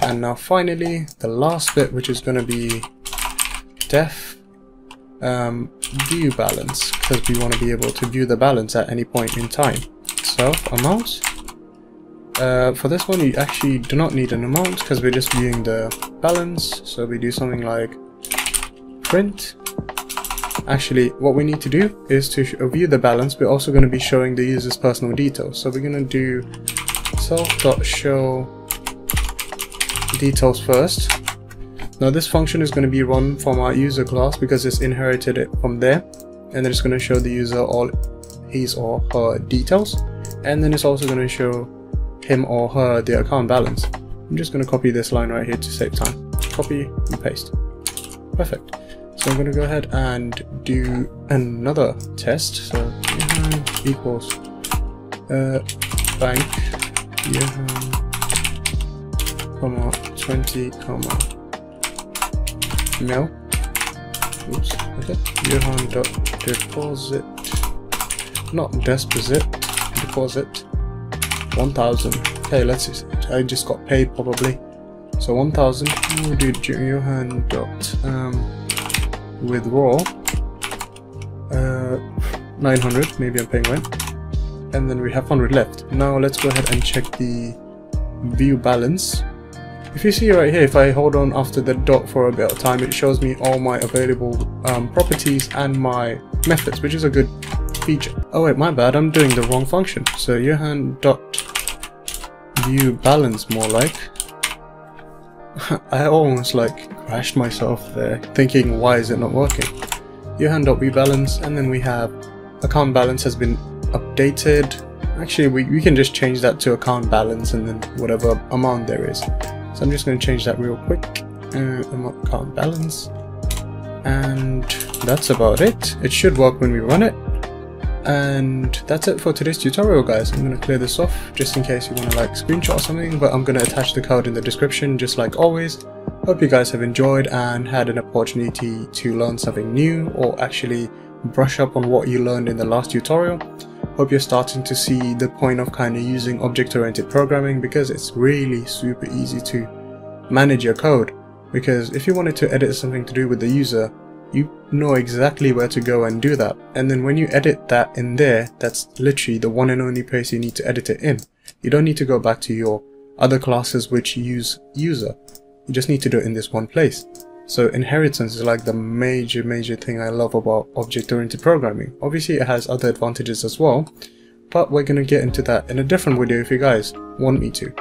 And now finally, the last bit, which is going to be def view balance, because we want to be able to view the balance at any point in time. So amount. For this one, we actually do not need an amount because we're just viewing the balance. So we do something like print. Actually, what we need to do is to view the balance. We're also going to be showing the user's personal details. So we're going to do self.show details first. Now this function is going to be run from our user class because it's inherited it from there, and then it's going to show the user all his or her details, and then it's also going to show him or her the account balance. I'm just going to copy this line right here to save time. Copy and paste. Perfect. So I'm going to go ahead and do another test. So equals bank comma 20 comma no. Oops. Okay. Johan dot deposit, not deposit, deposit 1000. Okay, let's see. I just got paid probably. So 1000. We'll do Johan dot withdraw 900. Maybe I'm paying rent. And then we have 100 left. Now let's go ahead and check the view balance. If you see right here, if I hold on after the dot for a bit of time, it shows me all my available properties and my methods, which is a good feature. Oh wait, my bad, I'm doing the wrong function. So Johan dot view balance, more like. I almost like crashed myself there, thinking why is it not working. Johan dot view balance, and then we have account balance has been updated. Actually, we can just change that to account balance and then whatever amount there is. So I'm just going to change that real quick. Account balance. And that's about it. It should work when we run it. And that's it for today's tutorial, guys. I'm going to clear this off just in case you want to like screenshot or something, but I'm going to attach the code in the description just like always. Hope you guys have enjoyed and had an opportunity to learn something new or actually brush up on what you learned in the last tutorial. Hope you're starting to see the point of kind of using object-oriented programming, because it's really super easy to manage your code. Because if you wanted to edit something to do with the user, you know exactly where to go and do that. And then when you edit that in there, that's literally the one and only place you need to edit it in. You don't need to go back to your other classes which use user. You just need to do it in this one place. So inheritance is like the major thing I love about object-oriented programming. Obviously it has other advantages as well, but we're going to get into that in a different video if you guys want me to.